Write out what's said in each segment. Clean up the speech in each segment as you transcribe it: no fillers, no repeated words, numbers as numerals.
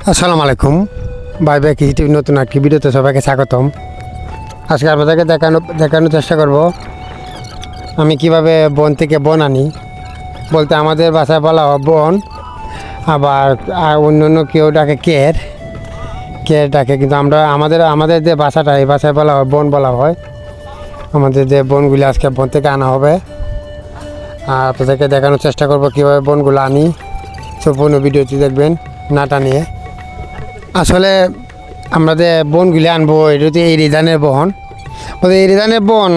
আসসালামু আলাইকুম bye bye YouTube নতুন একটি ভিডিওতে সবাইকে স্বাগতম। আজকে আপনাদেরকে দেখানোর চেষ্টা করব আমি কিভাবে বন থেকে বন আনি। বলতে আমাদের বাসায় বলা হয় বন, আবার অন্য কেউ ডাকে কের ডাকে, কিন্তু আমাদের যে বাসাটা এই বাসায় বলা হয় বন বলা হয়। আমাদের যে বনগুলি আজকে বন থেকে আনা হবে, আর আপনাদেরকে দেখানোর চেষ্টা করব কীভাবে বনগুলো আনি। সম্পূর্ণ ভিডিওটি দেখবেন না টানিয়ে। আসলে আমরা যে বনগুলি আনবো এটা হচ্ছে এই ধানের বন। এই ধানের বন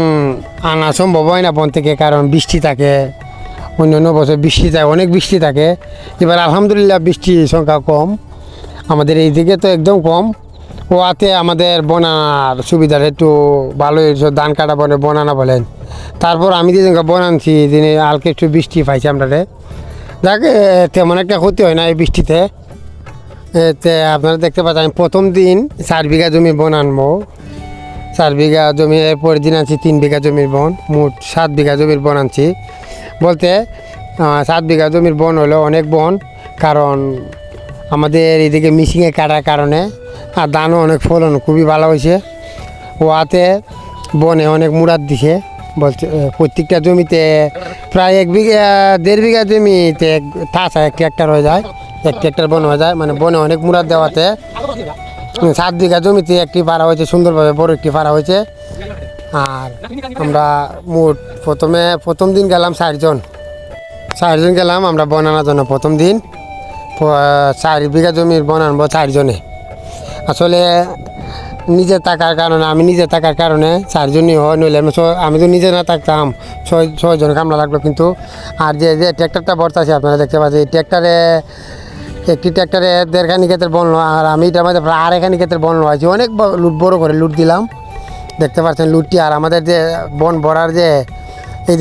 আনা সম্ভব হয় না বন থেকে, কারণ বৃষ্টি থাকে। অন্য বছর বৃষ্টি থাকে, অনেক বৃষ্টি থাকে। এবার আলহামদুলিল্লাহ বৃষ্টির সংখ্যা কম, আমাদের এই দিকে তো একদম কম। ওয়াতে আমাদের বনার সুবিধাটা একটু ভালোই, ধান কাটা বনে বনানা বলেন। তারপর আমি যেদিনকে বন আনছি দিনে হালকা একটু বৃষ্টি পাইছি আমরা, যাকে তেমন একটা ক্ষতি হয় না এই বৃষ্টিতে। এতে আপনারা দেখতে পাচ্ছেন আমি প্রথম দিন 4 বিঘা জমি বন আনবো। 4 বিঘা জমি, এরপরের দিন আনছি 3 বিঘা জমির বন, মোট 7 বিঘা জমির বন আনছি। বলতে 7 বিঘা জমির বন হলো অনেক বন, কারণ আমাদের এদিকে মিশিংয়ে কাটার কারণে আর ধানও অনেক ফলন খুবই ভালো হয়েছে। ওয়াতে বনে অনেক মুরাদ দিছে। বলছে প্রত্যেকটা জমিতে প্রায় 1.5 বিঘা জমিতে ঠাসা 1 ট্রাক্টর হয়ে যায়, 1 ট্রাক্টর বন হয়ে যায়। মানে বনে অনেক মুরাদ দেওয়াতে 7 বিঘা জমিতে একটি পাড়া হয়েছে, সুন্দরভাবে বড় একটি পাড়া হয়েছে। আর আমরা মোট প্রথম দিন গেলাম 4 জন গেলাম আমরা বন আনার জন্য। প্রথম দিন 4 বিঘা জমির বন আনবো 4 জনে। আসলে নিজে থাকার কারণে, আমি নিজে থাকার কারণে 4 জনই হয়, নইলে আমি তো নিজে না থাকতাম 6 জন কামলা লাগলো। কিন্তু আর যে ট্র্যাক্টরটা ভরতে আছে আপনারা দেখতে পাচ্ছেন, এই একটি ট্র্যাক্টরে 1.5 খানি ক্ষেতের বন, আর আমি এটার মধ্যে প্রায় 2.5 খানি ক্ষেতের বন হয়েছি। অনেক লুট, বড়ো করে লুট দিলাম, দেখতে পাচ্ছেন লুটটি। আর আমাদের যে বন ভরার যে এই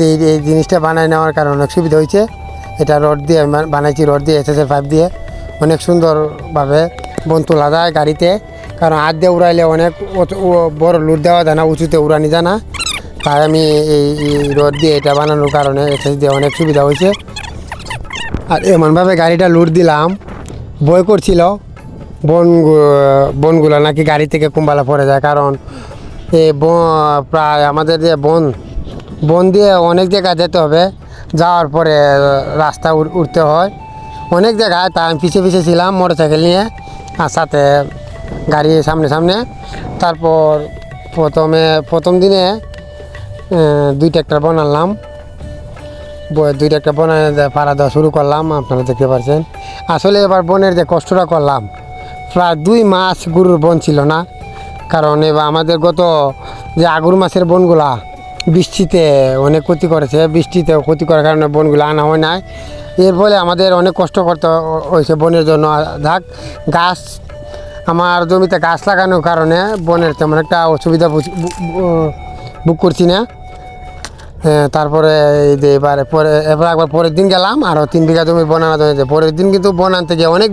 জিনিসটা বানায় নেওয়ার কারণে অনেক সুবিধা হয়েছে। এটা রড দিয়ে বানাইছি, রড দিয়ে SSL 5 দিয়ে অনেক সুন্দরভাবে বন তোলা যায় গাড়িতে। কারণ হাত দিয়ে উড়াইলে অনেক বড় লুট দেওয়া যায় না, উঁচুতে উড়ানি যায় না। তাই আমি এই রড দিয়ে এটা বানানোর কারণে SSL দিয়ে অনেক সুবিধা হয়েছে। আর এমনভাবে গাড়িটা লুট দিলাম, ভয় করছিল বনগুলো নাকি গাড়ি থেকে কুম্বালা পড়ে যায়। কারণ এই প্রায় আমাদের যে বন দিয়ে অনেক জায়গায় যেতে হবে, যাওয়ার পরে রাস্তা উঠতে হয় অনেক জায়গায়। তাই আমি পিছিয়ে ছিলাম মোটরসাইকেল নিয়ে, আর সাথে গাড়ি সামনে। তারপর প্রথম দিনে 2 ট্রাক্টর বানালাম, 2 ট্রাক্টর বানায় পাড়া দেওয়া শুরু করলাম, আপনারা দেখতে পাচ্ছেন। আসলে এবার বনের যে কষ্টটা করলাম, প্রায় 2 মাস গরুর বন ছিল না। কারণ এবার আমাদের গত যে আগুর মাসের বনগুলা বৃষ্টিতে অনেক ক্ষতি করেছে, বৃষ্টিতে ক্ষতি করার কারণে বনগুলো আনা হয় না। এর ফলে আমাদের অনেক কষ্ট করতে হয়েছে বনের জন্য। গাছ, আমার জমিতে গাছ লাগানোর কারণে বনের তেমন একটা অসুবিধা বুক করছি না। তারপরে এবার একবার পরের দিন গেলাম, আরও 3 বিঘা জমি বন আনা হয়েছে। পরের দিন কিন্তু বন আনতে গিয়ে অনেক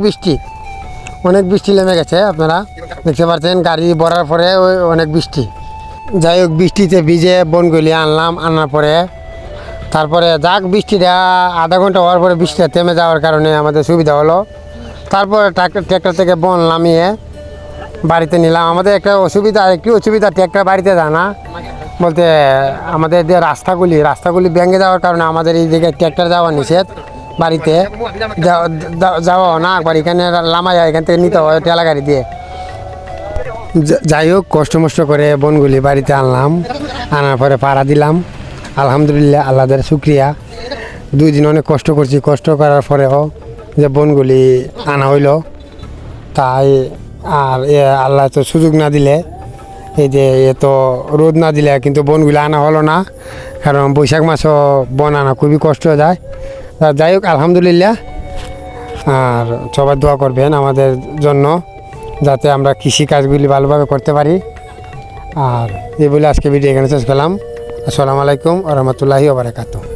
বৃষ্টি নেমে গেছে, আপনারা দেখতে পাচ্ছেন। গাড়ি ভরার পরে অনেক বৃষ্টি, যাই হোক বৃষ্টিতে ভিজে বনগুলি আনার পরে তারপরে যাক বৃষ্টিটা আধা ঘন্টা হওয়ার পরে বৃষ্টিটা থেমে যাওয়ার কারণে আমাদের সুবিধা হলো। তারপরে ট্র্যাক্টর থেকে বন নামিয়ে বাড়িতে নিলাম। আমাদের একটি অসুবিধা ট্র্যাক্টর বাড়িতে যায় না। বলতে আমাদের যে রাস্তাগুলি ভেঙে যাওয়ার কারণে আমাদের এই দিকে ট্র্যাক্টর যাওয়া নিষেধ। বাড়িতে যাওয়া না, একবার এখানে লামা যায়, এখান থেকে নিতে হয় ঠেলা গাড়ি দিয়ে। যাই হোক কষ্ট করে বনগুলি বাড়িতে আনার পরে পাড়া দিলাম। আলহামদুলিল্লাহ, আল্লাহর শুক্রিয়া। 2 দিন অনেক কষ্ট করছি, কষ্ট করার পরেও যে বনগুলি আনা হইল। তাই আর আল্লাহ তো সুযোগ না দিলে, এই যে এত রোদ না দিলে কিন্তু বনগুলি আনা হলো না। কারণ বৈশাখ মাসও বন আনা খুবই কষ্ট হয়ে যায়। যাই হোক আলহামদুলিল্লাহ, আর সবাই দোয়া করবেন আমাদের জন্য, যাতে আমরা কৃষিকাজগুলি ভালোভাবে করতে পারি। আর এই বলে আজকে ভিডিও এখানে শেষ করলাম। আসসালামু আলাইকুম ওয়া রাহমাতুল্লাহি ওয়া বারাকাতুহু।